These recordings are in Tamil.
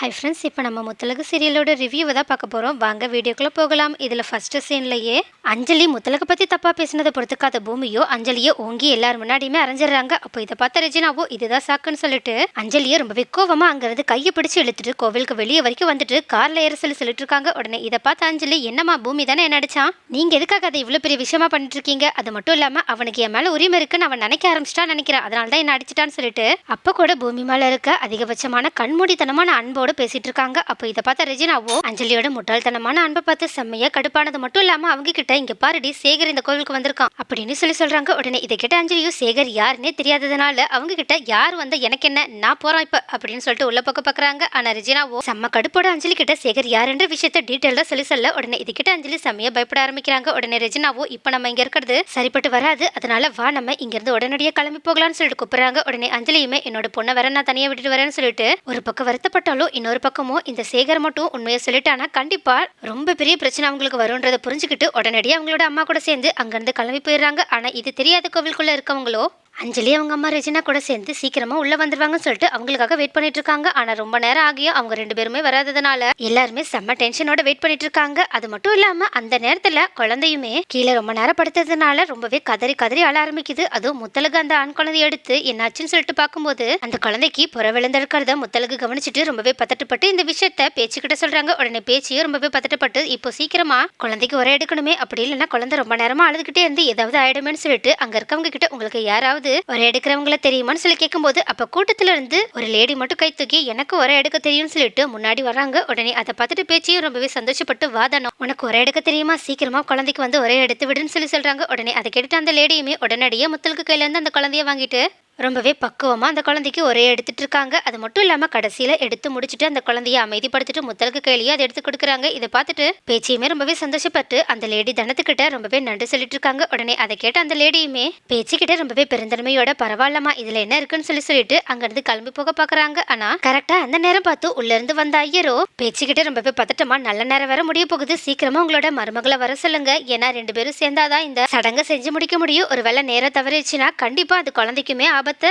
ஹாய் ஃப்ரெண்ட்ஸ், இப்போ நம்ம முத்தலகு சீரியலோட ரிவ்யூவை தான் பார்க்க போகிறோம். வாங்க வீடியோக்குள்ளே போகலாம். இதில் ஃபஸ்ட்டு சீன்லேயே அஞ்சலி முத்தலகு பற்றி தப்பாக பேசினதை பொறுத்துக்காத பூமியோ அஞ்சலியோ ஓங்கி எல்லாரும் முன்னாடியுமே அரைஞ்சிடுறாங்க. அப்போ இதை பார்த்த ரெஜினாவோ இதுதான் சாக்குன்னு சொல்லிட்டு அஞ்சலியை ரொம்பவே கோவமாக அங்கேருந்து கையை பிடிச்சி இழுத்துட்டு கோவிலுக்கு வெளியே வரைக்கும் வந்துட்டு காரில் ஏற சொல்லிட்டு இருக்காங்க. உடனே இதை பார்த்த அஞ்சலி, என்னம்மா பூமி தானே என்ன அடிச்சான், நீங்கள் எதுக்காக அதை இவ்வளோ பெரிய விஷயமா பண்ணிட்டு இருக்கீங்க? அது மட்டும் இல்லாமல் அவனுக்கு என் மேலே உரிமை இருக்குன்னு அவன் நினைக்க ஆரம்பிச்சிட்டான்னு நினைக்கிறேன், அதனால தான் என்ன அடிச்சிட்டான்னு சொல்லிட்டு அப்போ கூட பூமி மேலே இருக்க அதிகபட்சமான கண்மூடித்தனமான அன்போடு பேசிட்டு இருக்காங்க. அப்போ இதை பார்த்த ரெஜினாவோ அஞ்சலியோட முட்டாள்தனமான அன்பை பார்த்து செம்மையா கடுப்பானது மட்டும் இல்லாம அவங்க கிட்ட, இங்க பாருடி சேகர் இந்த கோவிலுக்கு வந்திருக்கான் அப்படின்னு சொல்றாங்க. உடனே இதை கேட்ட அஞ்சலியும் சேகர் யாருன்னே தெரியாததுனால அவங்க கிட்ட, யார் வந்த எனக்கு என்ன, நான் போறேன் இப்ப அப்படின்னு சொல்லிட்டு உள்ள பக்கம் பாக்குறாங்க. ஆனா ரெஜினாவோ செம்ம கடுப்போட அஞ்சலி கிட்ட சேகர் யாருன்ற விஷயத்த டீட்டெயிலா சொல்ல உடனே இது கிட்ட அஞ்சலி செம்மையா பயப்பட ஆரம்பிக்கிறாங்க. உடனே ரெஜினாவோ, இப்ப நம்ம இங்க இருக்கிறது சரிப்பட்டு வராது, அதனால வா நம்ம இங்க இருந்து உடனடியாக கிளம்பி போகலாம்னு சொல்லிட்டு கூப்பிடுறாங்க. உடனே அஞ்சலியுமே, என்னோட பொண்ணை வர நான் தனியா விட்டுட்டு வரேன்னு சொல்லிட்டு ஒரு பக்கம் வருத்தப்பட்டாலும் இன்னொரு பக்கமோ இந்த சேகர் மட்டும் உண்மையை சொல்லிட்டானா கண்டிப்பா ரொம்ப பெரிய பிரச்சனை அவங்களுக்கு வரும்ன்றதை புரிஞ்சுக்கிட்டு உடனடியாக அவங்களோட அம்மா கூட சேர்ந்து அங்கிருந்து கிளம்பி போயிடுறாங்க. ஆனா இது தெரியாத கோவிலுக்குள்ள இருக்கவங்களோ அஞ்சலி அவங்க அம்மா ரெஜினா கூட சேர்ந்து சீக்கிரமா உள்ள வந்துருவாங்கன்னு சொல்லிட்டு அவங்களுக்காக வெயிட் பண்ணிட்டு இருக்காங்க. ஆனா ரொம்ப நேரம் ஆகியும் அவங்க ரெண்டு பேருமே வராததுனால எல்லாருமே செம்ம டென்ஷனோட வெயிட் பண்ணிட்டு இருக்காங்க. அது மட்டும் இல்லாம அந்த நேரத்துல குழந்தையுமே கீழே ரொம்ப நேரம் படுத்ததுனால ரொம்பவே கதறி கதறி அழ ஆரம்பிக்குது. அதுவும் முத்தலகு அந்த ஆண் குழந்தைய எடுத்து என்னாச்சுன்னு சொல்லிட்டு பார்க்கும்போது அந்த குழந்தைக்கு புற விழுந்திருக்கிறத முத்தலகு கவனிச்சுட்டு ரொம்பவே பதட்டப்பட்டு இந்த விஷயத்த பேச்சுக்கிட்ட சொல்றாங்க. உடனே பேச்சியும் ரொம்பவே பதட்டப்பட்டு, இப்போ சீக்கிரமா குழந்தைக்கு உரை எடுக்கணுமே, அப்படி இல்லைன்னா குழந்தை ரொம்ப நேரமா அழுதுகிட்டே இருந்து ஏதாவது ஆயிடுமேன்னு சொல்லிட்டு அங்க இருக்கவங்க கிட்ட, உங்களுக்கு யாராவது ஒரே எடுக்கிறவங்கள தெரியுமான்னு சொல்லி கேட்கும்போது அப்ப கூட்டத்துல இருந்து ஒரு லேடி மட்டும் கை தூக்கி, எனக்கு ஒரே எடுக்க தெரியும்னு சொல்லிட்டு முன்னாடி வராங்க. உடனே அதை பார்த்துட்டு பேச்சியும் ரொம்பவே சந்தோஷப்பட்டு, வாதானம் உனக்கு ஒரே எடுக்க தெரியுமா, சீக்கிரமா குழந்தைக்கு வந்து ஒரே எடுத்து விடுன்னு சொல்றாங்க. உடனே அதை கேட்டுட்டு அந்த லேடியுமே உடனடியே முத்தலுக்கு கையில இருந்து அந்த குழந்தைய வாங்கிட்டு ரொம்பவே பக்குவமா அந்த குழந்தைக்கு ஒரே எடுத்துட்டு இருக்காங்க. அது மட்டும் இல்லாம கடைசியில எடுத்து முடிச்சுட்டு அந்த குழந்தைய அமைதிப்படுத்திட்டு முத்தலுக்கு கையிலேயே அதை எடுத்து கொடுக்குறாங்க. இதை பார்த்துட்டு பேச்சியுமே ரொம்பவே சந்தோஷப்பட்டு அந்த லேடி தனத்துக்கிட்ட ரொம்பவே நன்றி சொல்லிட்டு இருக்காங்க. உடனே அதை கேட்ட அந்த லேடியுமே பேச்சுக்கிட்ட ரொம்பவே பெருந்தன்மையோட, பரவாயில்லமா இதுல என்ன இருக்குன்னு சொல்லிட்டு அங்கிருந்து கிளம்பி போக பாக்குறாங்க. ஆனா கரெக்டா அந்த நேரம் பார்த்து உள்ள இருந்து வந்த ஐயரோ பேச்சுக்கிட்ட ரொம்பவே பதட்டமா, நல்ல நேரம் வர முடிய போகுது, சீக்கிரமா உங்களோட மருமகளை வர சொல்லுங்க, ஏன்னா ரெண்டு பேரும் சேர்ந்தாதான் இந்த சடங்கை செஞ்சு முடிக்க முடியும், ஒரு வேளை நேரம் தவறிச்சுன்னா கண்டிப்பா அது குழந்தைக்குமே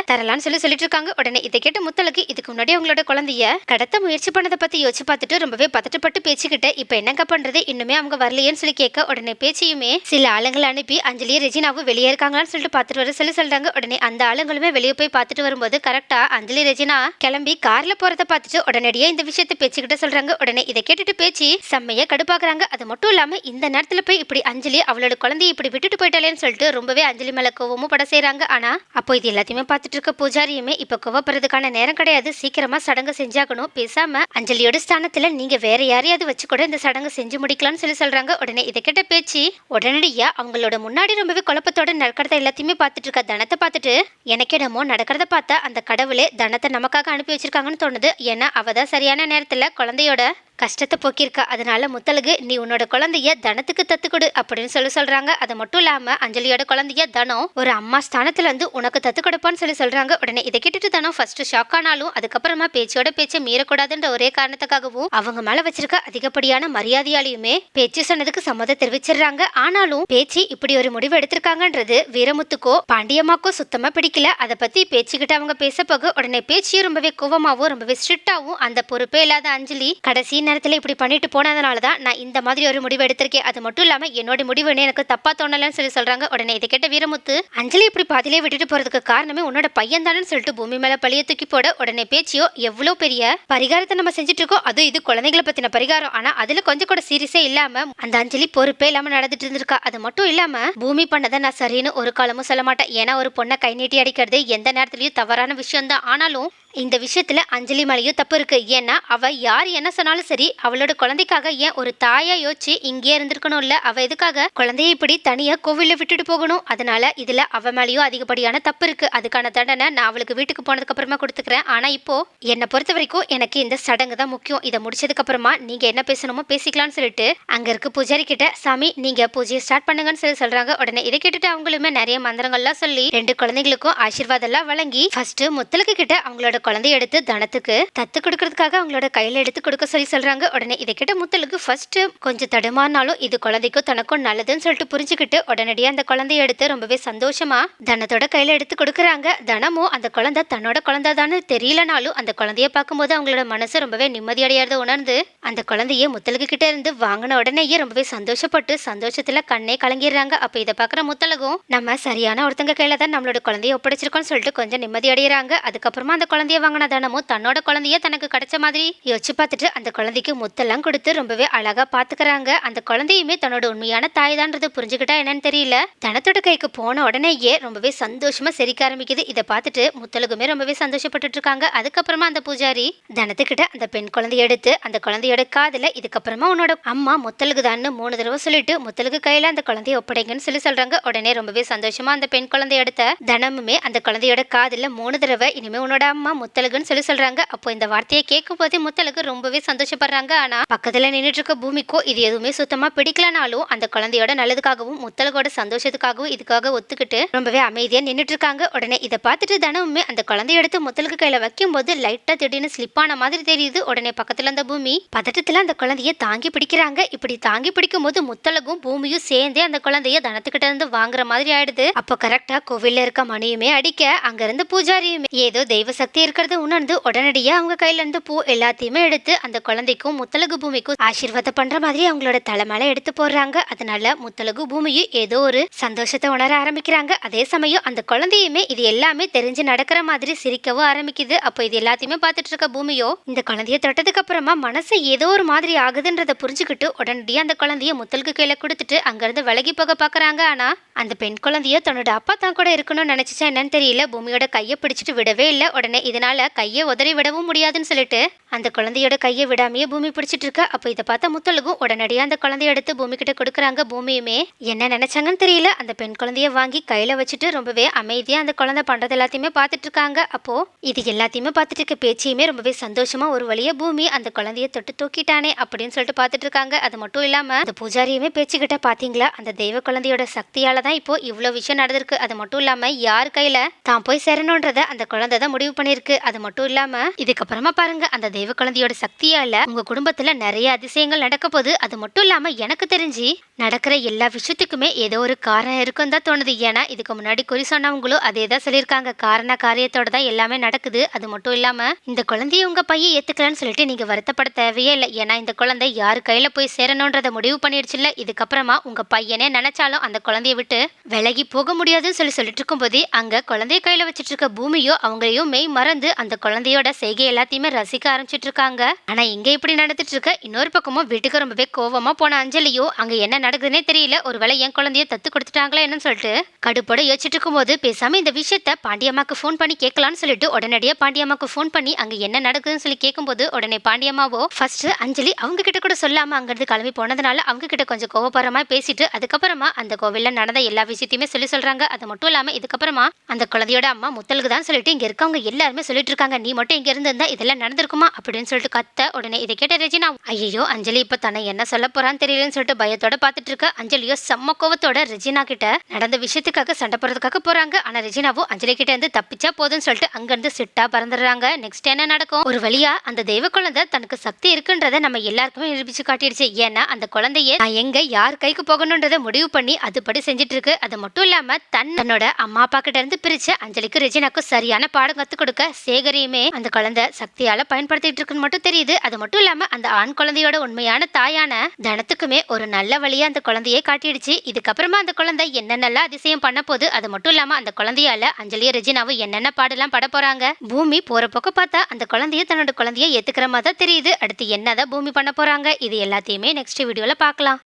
தரலான்னு சொல்லிட்டு இருக்காங்க. உடனே இதை கேட்ட முத்தலுக்கு, இதுக்கு முன்னாடி அவங்களோட குழந்தைய கடத்த முயற்சி பண்ணதை பத்தி யோசிச்சு பார்த்துட்டு ரொம்பவே பதட்டப்பட்டு பேச்சுக்கிட்ட, இப்ப என்னங்க பண்றது, இன்னுமே அவங்க வரலையேன்னு சொல்லி கேட்க, உடனே பேச்சியுமே சில ஆளுங்களை அனுப்பி அஞ்சலியை ரெஜினாவும் வெளியே இருக்காங்கன்னு சொல்லிட்டு பார்த்துட்டு வர சொல்றாங்க. உடனே அந்த ஆளுங்களுமே வெளியே போய் பார்த்துட்டு வரும்போது கரெக்டா அஞ்சலி ரெஜினா கிளம்பி கார்ல போறதை பார்த்துட்டு உடனடியே இந்த விஷயத்தை பேச்சுக்கிட்ட சொல்றாங்க. உடனே இதை கேட்டுட்டு பேச்சு செம்மையா கடுப்பாக்குறாங்க. அது மட்டும் இல்லாம இந்த நேரத்துல போய் இப்படி அஞ்சலி அவளோட குழந்தைய இப்படி விட்டுட்டு போயிட்டாலேன்னு சொல்லிட்டு ரொம்பவே அஞ்சலி மேல கோவமும் பட செய்யறாங்க. ஆனா அப்போ இது எல்லாத்தையுமே பார்த்துட்டு இருக்க பூஜாரியுமே, இப்ப கோவப்படுறதுக்கான நேரம் கிடையாது, சீக்கிரமா சடங்கு செஞ்சாகணும், பேசாம அஞ்சலியோட ஸ்தானத்துல நீங்க வேற யாரையாவது வச்சு கூட இந்த சடங்கு செஞ்சு முடிக்கலாம்னு சொல்றாங்க. உடனே இதை கேட்ட பேச்சு உடனடியா அவங்களோட முன்னாடி ரொம்பவே குழப்பத்தோட நடக்கிறத எல்லாத்தையுமே பார்த்துட்டு இருக்க தனத்தை பார்த்துட்டு, எனக்கு என்னமோ நடக்கிறத பார்த்தா அந்த கடவுளே தனத்தை நமக்காக அனுப்பி வச்சிருக்காங்கன்னு தோணுது, ஏன்னா அவதான் சரியான நேரத்துல குழந்தையோட கஷ்டத்தை போக்கியிருக்கா, அதனால முத்தலகு நீ உன்னோட குழந்தைய தனத்துக்கு தத்து கொடு அப்படின்னு சொல்றாங்க. அது மட்டும் இல்லாம அஞ்சலியோட குழந்தைய தனம் ஒரு அம்மா ஸ்தானத்துல இருந்து உனக்கு தத்து கொடுப்பான்னு சொல்றாங்க. உடனே இதை கேட்டுட்டு தனம் ஃபர்ஸ்ட் ஷாக் ஆனாலும் அதுக்கப்புறமா பேச்சோட பேச்சை மீறக்கூடாதுன்ற ஒரே காரணத்துக்காகவும் அவங்க மேல வச்சிருக்க அதிகப்படியான மரியாதையாலையுமே பேச்சு சொன்னதுக்கு சம்மதம் தெரிவிச்சிடுறாங்க. ஆனாலும் பேச்சு இப்படி ஒரு முடிவு எடுத்திருக்காங்கன்றது வீரமுத்துக்கோ பாண்டியம்மாக்கோ சுத்தமா பிடிக்கல. அதை பத்தி பேச்சுக்கிட்ட அவங்க பேச போக உடனே பேச்சியும் ரொம்பவே கோவமாவும் ரொம்பவே ஸ்ட்ரிக்டாவும், அந்த பொறுப்பே இல்லாத அஞ்சலி கடைசி நேரத்துல இப்படி பண்ணிட்டு போனதுனாலதான் நான் இந்த மாதிரி ஒரு முடிவு எடுத்திருக்கேன், அது மட்டும் இல்லாம என்னோட முடிவுன்னு எனக்கு தப்பா தோணலன்னு சொல்றாங்க. உடனே இதை கேட்ட வீரமுத்து, அஞ்சலி இப்படி பாதிலே விட்டுட்டு போறதுக்கு காரணமே உன்னோட பையன் தானு சொல்லிட்டு பூமி மேல பழிய தூக்கி போட, உடனே பேச்சியோ எவ்வளவு பெரிய பரிகாரத்தை நம்ம செஞ்சுட்டு இருக்கோம், அது இது குழந்தைகளை பத்தின பரிகாரம், ஆனா அதுல கொஞ்சம் கூட சீரியஸே இல்லாம அந்த அஞ்சலி பொறுப்பே இல்லாம நடந்துட்டு இருந்திருக்கா. அது மட்டும் இல்லாம பூமி பண்ணதை நான் சரின்னு ஒரு காலமும் சொல்ல மாட்டேன், ஏன்னா ஒரு பொண்ணை கை நீட்டி அடிக்கிறது எந்த நேரத்திலயும் தவறான விஷயம் தான், ஆனாலும் இந்த விஷயத்துல அஞ்சலி மேலேயும் தப்பு இருக்கு, ஏன்னா அவ யார் என்ன சொன்னாலும் சரி அவளோட குழந்தைக்காக ஏன் ஒரு தாயா யோசிச்சு இங்கே இருந்திருக்கணும், இல்ல அவ எதுக்காக குழந்தைய இப்படி தனியா கோவில்ல விட்டுட்டு போகணும், அதனால இதுல அவ மேலேயும் அதிகப்படியான தப்பு இருக்கு, அதுக்கான தண்டனை நான் அவளுக்கு வீட்டுக்கு போனதுக்கு அப்புறமா கொடுத்துக்கிறேன், ஆனா இப்போ என்னை பொறுத்த வரைக்கும் எனக்கு இந்த சடங்கு தான் முக்கியம், இதை முடிச்சதுக்கு அப்புறமா நீங்க என்ன பேசணுமோ பேசிக்கலாம்னு சொல்லிட்டு அங்க இருக்க பூஜாரி கிட்ட, சாமி நீங்க பூஜையை ஸ்டார்ட் பண்ணுங்கன்னு சொல்றாங்க. உடனே இதை கேட்டுட்டு அவங்களுமே நிறைய மந்திரங்கள்லாம் சொல்லி ரெண்டு குழந்தைகளுக்கும் ஆசீர்வாதம் எல்லாம் வழங்கி ஃபர்ஸ்ட் முத்தலுக்கு கிட்ட அவங்களோட குழந்தைய எடுத்து தனத்துக்கு தத்து கொடுக்கறதுக்காக அவங்களோட கையில எடுத்து கொடுக்க சொல்றாங்க. உடனே இதை கேட்ட முத்தலுக்கு ஃபர்ஸ்ட் கொஞ்சம் தடுமாறினாலும் இது குழந்தைக்கும் தனக்கும் நல்லதுன்னு சொல்லிட்டு புரிஞ்சுக்கிட்டு உடனடியாக அந்த குழந்தைய எடுத்து ரொம்பவே சந்தோஷமா தனத்தோட கையில எடுத்து கொடுக்குறாங்க. தனமும் அந்த குழந்தை தன்னோட குழந்தை தானே தெரியலனாலும் அந்த குழந்தைய பார்க்கும்போது அவங்களோட மனசு ரொம்பவே நிம்மதியடையாத உணர்ந்து அந்த குழந்தைய முத்தலுக்கு கிட்ட இருந்து வாங்கின உடனேயே ரொம்பவே சந்தோஷப்பட்டு சந்தோஷத்துல கண்ணே கலங்கிடுறாங்க. அப்ப இதை பாக்குற முத்தலகும் நம்ம சரியான ஒருத்தங்க கையில தான் நம்மளோட குழந்தைய ஒப்படைச்சிருக்கோம்னு சொல்லிட்டு கொஞ்சம் நிம்மதி அடைகிறாங்க. அதுக்கப்புறமா அந்த குழந்தைய வாங்கின தனமும் தன்னோட குழந்தைய தனக்கு கிடைச்ச மாதிரி யோசிச்சு பார்த்துட்டு அந்த குழந்தைக்கு முத்தெல்லாம் கொடுத்து ரொம்பவே அழகா பாத்துக்கிறாங்க. அந்த குழந்தையுமே தன்னோட உண்மையான தாய் தான்றது புரிஞ்சுக்கிட்டா என்னன்னு தெரியல. தனத்தோட கைக்கு போன உடனேயே ரொம்பவே சந்தோஷமா சிரிக்க ஆரம்பிக்குது. இதை பார்த்துட்டு முத்தலுக்குமே ரொம்பவே சந்தோஷப்பட்டு இருக்காங்க. அதுக்கப்புறமா அந்த பூஜாரி தனத்துக்கிட்ட அந்த பெண் குழந்தைய எடுத்து அந்த குழந்தையோட காதுல இதுக்கப்புறமா உன்னோட அம்மா முத்தலுக்கு தான் 3 தடவை சொல்லிட்டு முத்தலுக்கு கையில அந்த குழந்தைய ஒப்படைங்கன்னு சொல்றாங்க. உடனே ரொம்பவே சந்தோஷமா அந்த பெண் குழந்தைய எடுத்த தனமுமே அந்த குழந்தையோட காதுல 3 தடவை இனிமே உன்னோட அம்மா முத்தலுக்குன்னு சொல்றாங்க. அப்போ இந்த வார்த்தையை கேட்கும் போதே முத்தலுக்கு ரொம்பவே சந்தோஷப்படுறாங்க. ஆனா பக்கத்துல நின்றுட்டு இருக்க பூமிக்கோ இது எதுவுமே சுத்தமா பிடிக்கலனாலும் அந்த குழந்தையோட நல்லதுக்காகவும் முத்தலுக்கோட சந்தோஷத்துக்காகவும் இதுக்காக ஒத்துக்கிட்டு ரொம்பவே அமைதியா நின்றுட்டு இருக்காங்க. உடனே இதை பார்த்துட்டு தனமுமே அந்த குழந்தைய எடுத்து முத்தலுக்கு கையில வைக்கும் போது லைட்டா திடீர்னு ஸ்லிப் ஆன மாதிரி தெரியுது. உடனே பக்கத்துல அந்த பூமி பதட்டத்துல அந்த குழந்தைய தாங்கி பிடிக்கிறாங்க. இப்படி தாங்கி பிடிக்கும் போது முத்தலகும் பூமியும் சேர்ந்தே அந்த குழந்தைய தனத்துக்கிட்ட இருந்து வாங்குற மாதிரி ஆயிடுது. அப்போ கரெக்டா கோவில்ல இருக்க மணியுமே அடிக்க அங்க இருந்து பூஜாரியுமே ஏதோ தெய்வ சக்தி இருக்கிறது உணர்ந்து உடனடியா அவங்க கையில இருந்து பூ எல்லாத்தையுமே எடுத்து அந்த குழந்தைக்கும் முத்தலகு பூமிக்கும் ஆசீர்வாதம் பண்ற மாதிரி அவங்களோட தலைமையில எடுத்து போடுறாங்க. அதனால முத்தலகு பூமியும் ஏதோ ஒரு சந்தோஷத்தை உணர ஆரம்பிக்கிறாங்க. அதே சமயம் அந்த குழந்தையுமே இது எல்லாமே தெரிஞ்சு நடக்கிற மாதிரி சிரிக்கவும் ஆரம்பிக்குது. அப்போ இது எல்லாத்தையுமே பார்த்துட்டு இருக்க பூமியோ இந்த குழந்தைய தொட்டதுக்கு அப்புறமா மனசு ஏதோ ஒரு மாதிரி ஆகுதுன்றத புரிஞ்சுக்கிட்டு உடனடியா அந்த குழந்தைய முத்தலுக்கு கையில கொடுத்துட்டு அங்கிருந்து விலகி போக பாக்குறாங்க. ஆனா அந்த பெண் குழந்தைய தன்னோட அப்பா தான் கூட இருக்கணும்னு நினைச்சிச்சா என்னன்னு தெரியல. பூமியோட கையை பிடிச்சிட்டு விடவே இல்லை. உடனே இதனால கையை உதறி விடவும் முடியாதுன்னு சொல்லிட்டு அந்த குழந்தையோட கையை விடாமையே பூமி பிடிச்சிட்டு இருக்க. அப்போ இதை பார்த்த முத்தலுக்கும் உடனடியா அந்த குழந்தைய எடுத்து பூமி கிட்ட கொடுக்குறாங்க. பூமியுமே என்ன நினைச்சாங்கன்னு தெரியல. அந்த பெண் குழந்தைய வாங்கி கையில வச்சுட்டு ரொம்பவே அமைதியா அந்த குழந்தை பண்றது எல்லாத்தையுமே பார்த்துட்டு இருக்காங்க. அப்போ இது எல்லாத்தையுமே பார்த்துட்டு இருக்க பேச்சையுமே ரொம்பவே சந்தோஷமா ஒரு வழியா பூமி அந்த குழந்தைய தொட்டு தூக்கிட்டானே அப்படின்னு சொல்லிட்டு பார்த்துட்டு இருக்காங்க. அது மட்டும் இல்லாம அந்த பூஜாரியுமே பேச்சுக்கிட்ட பாத்தீங்களா அந்த தெய்வ குழந்தையோட சக்தியால தான் இப்போ இவ்வளவு விஷயம் நடந்திருக்கு. அது மட்டும் இல்லாம யார் கையில தான் போய் சேரணும்ன்றத அந்த குழந்தை தான் முடிவு பண்ணிருக்கு. அது மட்டும் இல்லாம இதுக்கப்புறமா பாருங்க அந்த தெய்வ குழந்தையோட சக்தியால உங்க குடும்பத்துல நிறைய அதிசயங்கள் நடக்க போகுது. அது மட்டும் இல்லாம எனக்கு தெரிஞ்சு நடக்கிற எல்லா விஷயத்துக்குமே ஏதோ ஒரு காரணம் இருக்குன்னு தான் தோணுது. ஏன்னா இதுக்கு முன்னாடி குறி சொன்னவங்களும் அதே தான் சொல்லியிருக்காங்க. காரண காரியத்தோட தான் எல்லாமே நடக்குது. அது மட்டும் இல்லாம இந்த குழந்தைய உங்க பையன் ஏத்துக்கலான்னு சொல்லிட்டு நீங்க வருத்தப்பட தேவையே இல்லை. ஏன்னா இந்த குழந்தை யாரு கையில போய் சேரணும்ன்றத முடிவு பண்ணிடுச்சுல்ல. இதுக்கப்புறமா உங்க பையனே நினைச்சாலும் அந்த குழந்தைய விட்டு விலகி போக முடியாதுன்னு சொல்லிட்டு இருக்கும் போதே அங்க குழந்தைய கையில வச்சிட்டு இருக்க பூமியோ அவங்களையும் மெய் மறந்து அந்த குழந்தையோட செய்கை எல்லாத்தையுமே ரசிக்க ஆரம்பிச்சிட்டு இருக்காங்க. ஆனா இங்க இப்படி நடந்துட்டு இருக்க இன்னொரு பக்கமும் வீட்டுக்கு ரொம்பவே கோவமா போன அஞ்சலியோ அங்க என்ன நடக்குதுன்னே தெரியல. ஒருவேளை என் குழந்தைய தத்து கொடுத்துட்டாங்களா என்னன்னு சொல்லிட்டு கடுப்போட யோசிச்சுட்டு இருக்கும் போது பேசாம இந்த விஷயத்த பாண்டியம்மாக்கு ஃபோன் பண்ணி கேட்கலான்னு சொல்லிட்டு உடனடியா பாண்டியம்மாக்கு ஃபோன் பண்ணி அங்க என்ன நடக்குதுன்னு சொல்லி கேட்கும்போது உடனே பாண்டியம்மாவோ ஃபர்ஸ்ட் அஞ்சலி அவங்க கிட்ட கூட சொல்லாம அங்கிருந்து கிளம்பி போனதுனால அவங்க கிட்ட கொஞ்சம் கோவப்பரமா பேசிட்டு அதுக்கப்புறமா அந்த கோவில்ல நடந்த எல்லா விஷயத்தையுமே சொல்றாங்க. அது மட்டும் இல்லாம இதுக்கப்புறமா அந்த குழந்தையோட அம்மா முத்தலுக்கு தான் சொல்லிட்டு இங்க இருக்கவங்க எல்லாருமே சொல்லிட்டு இருக்காங்க. நீ மட்டும் இங்க இருந்தா இதெல்லாம் நடந்திருக்குமா அப்படின்னு சொல்லிட்டு கத்த. உடனே இதை கேட்ட ரெஜினா ஐயோ அஞ்சலி இப்ப தன்னை என்ன சொல்ல போறான்னு தெரியலன்னு சொல்லிட்டு பயத்தோட பாத்துட்டு இருக்க. அஞ்சலியோ செம்ம கோவத்தோட ரெஜினா கிட்ட நடந்த விஷயத்துக்காக சண்டை போறதுக்காக போறாங்க. ஆனா ரெஜினாவோ அஞ்சலி கிட்ட இருந்து தப்பிச்சா போதும்னு சொல்லிட்டு அங்க இருந்து சிட்டா பறந்துடுறாங்க. நெக்ஸ்ட் என்ன நடக்கும்? ஒரு வழியா அந்த தெய்வ குழந்தை தனக்கு சக்தி இருக்குன்றத நம்ம எல்லாருக்குமே நிரூபிச்சு காட்டிடுச்சு. ஏன்னா அந்த குழந்தைய எங்க யார் கைக்கு போகணும்ன்றத முடிவு பண்ணி அதுபடி செஞ்சுட்டு இருக்கு. அது மட்டும் இல்லாம தன்னோட அம்மா அப்பா கிட்ட இருந்து பிரிச்ச அஞ்சலிக்கு ரெஜினாக்கும் சரியான பாடம் கத்து கொடுக்க சேகரியுமே அந்த குழந்தை சக்தியால பயன்படுத்திட்டு இருக்குன்னு மட்டும் தெரியுது. அது மட்டும் இல்லாம அந்த ஆண் குழந்தையோட உண்மையான தாயான தனத்துக்குமே ஒரு நல்ல வழியா அந்த குழந்தையை காட்டிடுச்சு. இதுக்கப்புறமா அந்த குழந்தை என்னென்னலாம் அதிசயம் பண்ண போது. அது மட்டும் இல்லாம அந்த குழந்தையால அஞ்சலியும் ரெஜினாவும் என்னென்ன பாடெல்லாம் பட போறாங்க. பூமி போற பக்கம் பார்த்தா அந்த குழந்தைய தன்னோட குழந்தைய ஏத்துக்கிற மாதிரி தெரியுது. அடுத்து என்னதான் பூமி பண்ண போறாங்க இது எல்லாத்தையுமே நெக்ஸ்ட் வீடியோல பார்க்கலாம்.